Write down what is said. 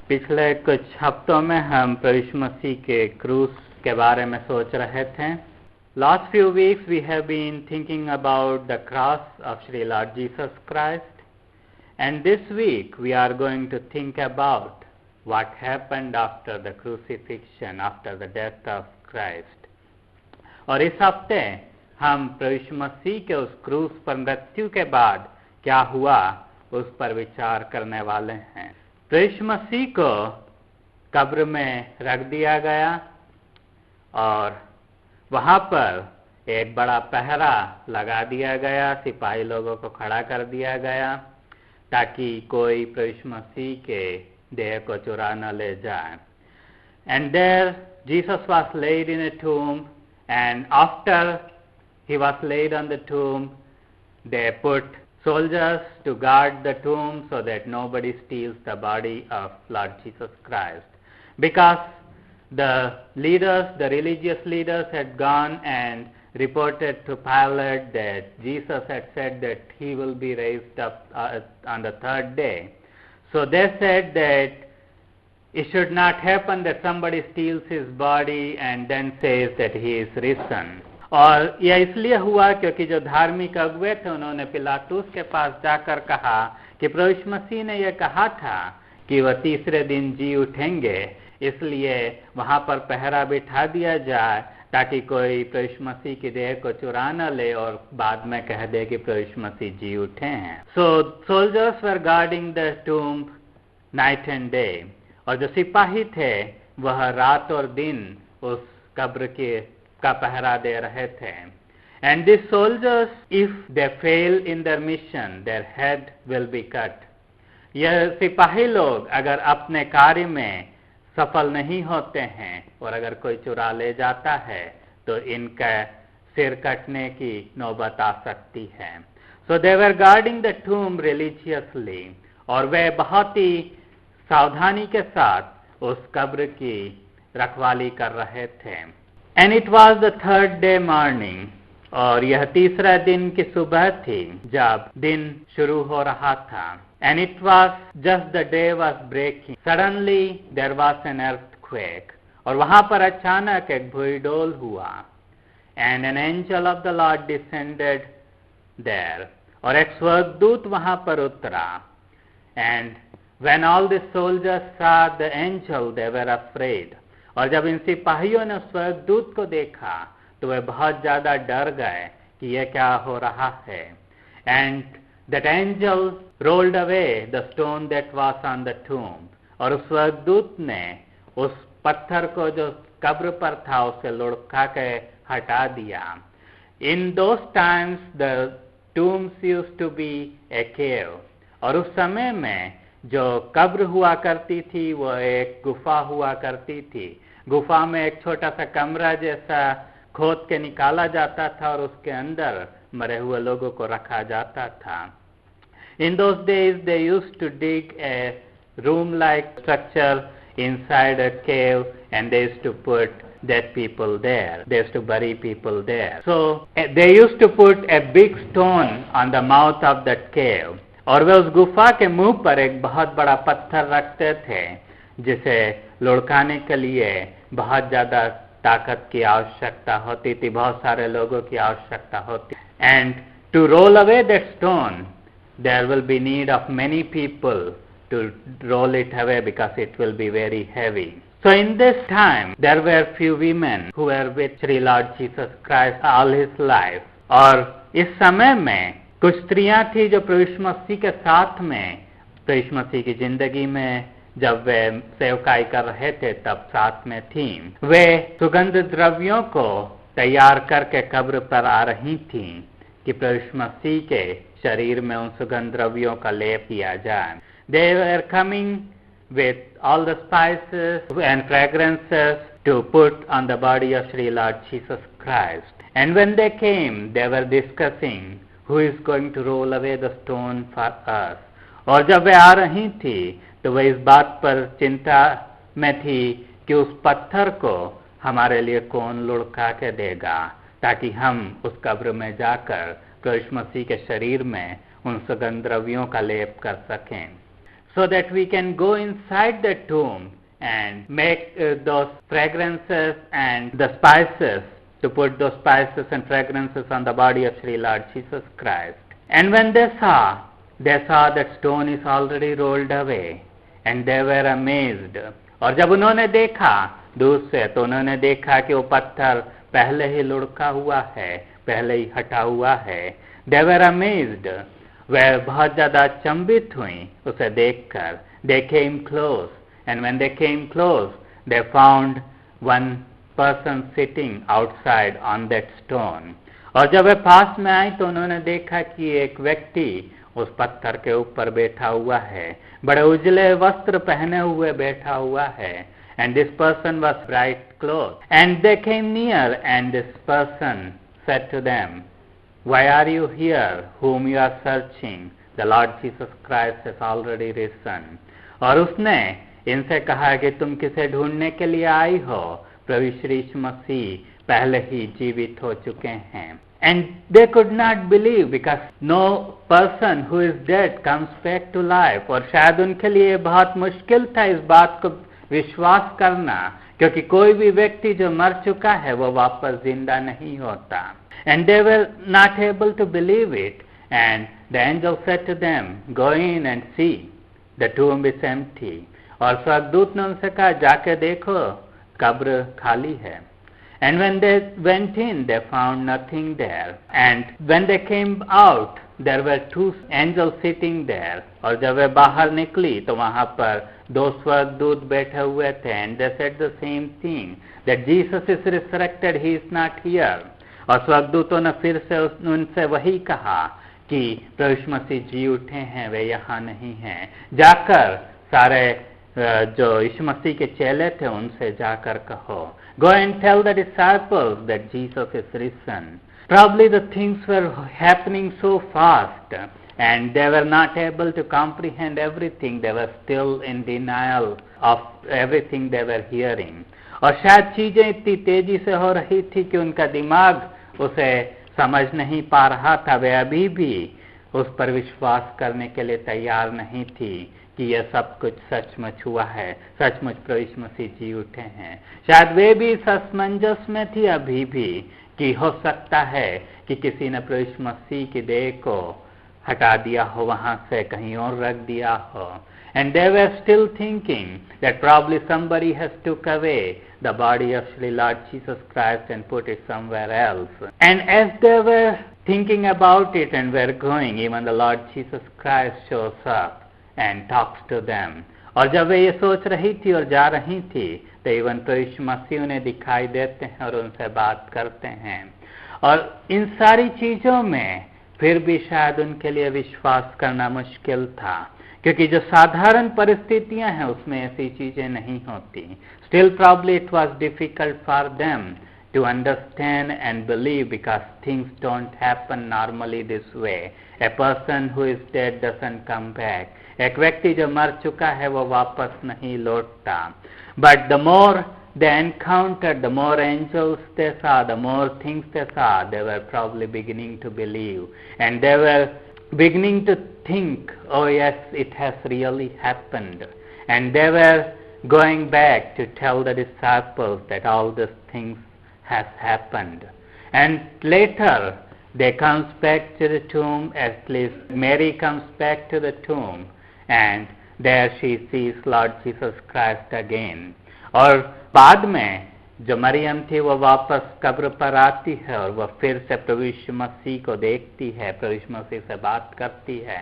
पिछले कुछ हफ्तों में हम प्रभु यीशु मसीह के क्रूस के बारे में सोच रहे थे। Last few weeks we have been thinking about the cross of Sri Lord Jesus Christ, and this week we are going to think about what happened after the crucifixion, after the death of Christ. और इस हफ्ते हम प्रभु यीशु मसीह के उस क्रूस पर मृत्यु के बाद क्या हुआ उस पर विचार करने वाले हैं। प्रभु यीशु मसीह को कब्र में रख दिया गया और वहां पर एक बड़ा पहरा लगा दिया गया, सिपाही लोगों को खड़ा कर दिया गया ताकि कोई प्रभु यीशु मसीह के देह को चुरा न ले जाए। And there Jesus was laid in a tomb, and after he was laid on the tomb, they put soldiers to guard the tomb so that nobody steals the body of Lord Jesus Christ. Because the leaders, the religious leaders had gone and reported to Pilate that Jesus had said that he will be raised up on the third day. So they said that it should not happen that somebody steals his body and then says that he is risen. और यह इसलिए हुआ क्योंकि जो धार्मिक अगुवे थे उन्होंने पिलातुस के पास जाकर कहा कि प्रभु यीशु मसीह ने यह कहा था कि वह तीसरे दिन जी उठेंगे, इसलिए वहां पर पहरा बिठा दिया जाए ताकि कोई प्रभु यीशु मसीह की देह को चुरा न ले और बाद में कह दे कि प्रभु यीशु मसीह जी उठे हैं। So soldiers were guarding the tomb night and day, और जो सिपाही थे वह रात और दिन उस कब्र का पहरा दे रहे थे। And this soldiers if they fail in their mission their head will be cut. यह सिपाही लोग अगर अपने कार्य में सफल नहीं होते हैं और अगर कोई चुरा ले जाता है तो इनका सिर कटने की नौबत आ सकती है। सो दे वर गार्डिंग द टूम्ब रिलीजियसली, और वे बहुत ही सावधानी के साथ उस कब्र की रखवाली कर रहे थे। And it was the third day morning, और यह तीसरा दिन की सुबह थी जब दिन शुरू हो रहा था। And it was just the day was breaking, suddenly there was an earthquake, और वहां पर अचानक एक भूईडोल हुआ। And an angel of the lord descended there, और एक स्वर्गदूत वहां पर उतरा। And when all the soldiers saw the angel they were afraid, और जब इन सिपाहियों ने स्वर्गदूत को देखा तो वे बहुत ज्यादा डर गए कि यह क्या हो रहा है। And that angel rolled away the stone that was on the tomb, और उस स्वर्गदूत ने उस पत्थर को जो कब्र पर था उसे लुढ़का के हटा दिया। In those times the tombs used to be a cave, और उस समय में जो कब्र हुआ करती थी वो एक गुफा हुआ करती थी। गुफा में एक छोटा सा कमरा जैसा खोद के निकाला जाता था और उसके अंदर मरे हुए लोगों को रखा जाता था। In those days they used to dig a room-like structure inside a cave and they used to put dead people there. They used to bury people there. So they used to put a big stone on the mouth of that cave, और वे उस गुफा के मुंह पर एक बहुत बड़ा पत्थर रखते थे जिसे लुढ़काने के लिए बहुत ज्यादा ताकत की आवश्यकता होती थी, बहुत सारे लोगों की आवश्यकता होती। And to roll away that stone there will be need of many people to roll it away because it will be very heavy. So in this time there were few women who were with Sri Lord Jesus Christ all his life, और इस समय में कुछ स्त्रियां थी जो प्रभु यीशु मसीह के साथ में प्रभु यीशु मसीह की जिंदगी में जब वे सेवकाई कर रहे थे तब साथ में थी। वे सुगंध द्रव्यों को तैयार करके कब्र पर आ रही थी कि प्रभु यीशु मसीह के शरीर में उन सुगंध द्रव्यों का लेप किया जाए। They were coming with all the spices and fragrances to put on the body of Sri Lord Jesus Christ. And when they came, they were discussing who is going to roll away the stone for us. और जब वे आ रही थी तो वे इस बात पर चिंता में थी कि उस पत्थर को हमारे लिए कौन लुढ़का के देगा ताकि हम उस कब्र में जाकर प्रभु यीशु मसीह के शरीर में उन सुगंध द्रव्यों का लेप कर सकें। so that we can go inside the tomb and make those fragrances and the spices, to put those spices and fragrances on the body of Sri Lord Jesus Christ. And when they saw that stone is already rolled away, and they were amazed. और जब उन्होंने देखा दूर से, तो उन्होंने देखा कि वो पत्थर पहले ही लुढ़का हुआ है, पहले ही हटा हुआ है. They were amazed. वह बहुत ज़्यादा अचंभित हुई उसे देखकर. They came close, and when they came close, they found one person sitting outside on that stone. और जब वे पास में आई तो उन्होंने देखा कि एक व्यक्ति उस पत्थर के ऊपर बैठा हुआ है, बड़े उजले वस्त्र पहने हुए बैठा हुआ है. And this person was bright clothed. And they came near, and this person said to them, "Why are you here, whom you are searching? The Lord Jesus Christ has already risen." और उसने इनसे कहा कि तुम किसे ढूंढने के लिए आई हो? प्रभु श्री यीशु मसीह पहले ही जीवित हो चुके हैं. And they could not believe, because no person who is dead comes back to life. और शायद उनके लिए बहुत मुश्किल था इस बात को विश्वास करना, क्योंकि कोई भी व्यक्ति जो मर चुका है वो वापस जिंदा नहीं होता. And they were not able to believe it. And the angel said to them, "Go in and see, the tomb is empty." और स्वर्गदूत ने उनसे कहा, जाके देखो, कब्र खाली है. And when they went in, they found nothing there. And when they came out, there were two angels sitting there. और जब वे बाहर निकली तो वहां पर दो स्वर्गदूत बैठे हुए थे. And they said the same thing, that Jesus is resurrected, he is not here. और स्वर्गदूतों ने फिर से उनसे वही कहा कि प्रभु यीशु मसीह जी उठे हैं, वे यहाँ नहीं हैं. जाकर सारे जो यीशु मसीह के चेले थे उनसे जाकर कहो, "Go and tell the disciples that Jesus is risen." Probably the things were happening so fast and they were not able to comprehend everything. They were still in denial of everything they were hearing. और शायद चीजें इतनी तेजी से हो रही थी कि उनका दिमाग उसे समझ नहीं पा रहा था. वे अभी भी उस पर विश्वास करने के लिए तैयार नहीं थी कि यह सब कुछ सचमुच हुआ है, सचमुच प्रभु यीशु मसीह जी उठे हैं. शायद वे भी असमंजस में थी अभी भी कि हो सकता है कि किसी ने प्रभु यीशु मसीह की देह को हटा दिया हो, वहां से कहीं और रख दिया हो. And they were still thinking that probably somebody has took away the body of Sri Lord Jesus Christ and put it somewhere else. And as they were thinking about it and were going, even the Lord Jesus Christ shows up and talks to them. और जब वे ये सोच रही थी और जा रही थी तो इवन प्रभु यीशु मसीह उन्हें दिखाई देते हैं और उनसे बात करते हैं. और इन सारी चीजों में फिर भी शायद उनके लिए विश्वास करना मुश्किल था, क्योंकि जो साधारण परिस्थितियां हैं उसमें ऐसी चीजें नहीं होती. Still probably it was difficult for them to understand and believe, because things don't happen normally this way. A person who is dead doesn't come back. एक व्यक्ति जो मर चुका है वो वापस नहीं लौटता. But the more they encountered, the more angels they saw, the more things they saw, they were probably beginning to believe. And they were beginning to think, oh yes, it has really happened. And they were going back to tell the disciples that all these things has happened. And later they comes back to the tomb, at least Mary comes back to the tomb, and there she sees Lord Jesus Christ again. और बाद में जो मरियम थी वो वापस कब्र पर आती है और वह फिर से प्रभु यीशु मसीह को देखती है, प्रभु यीशु मसीह से बात करती है.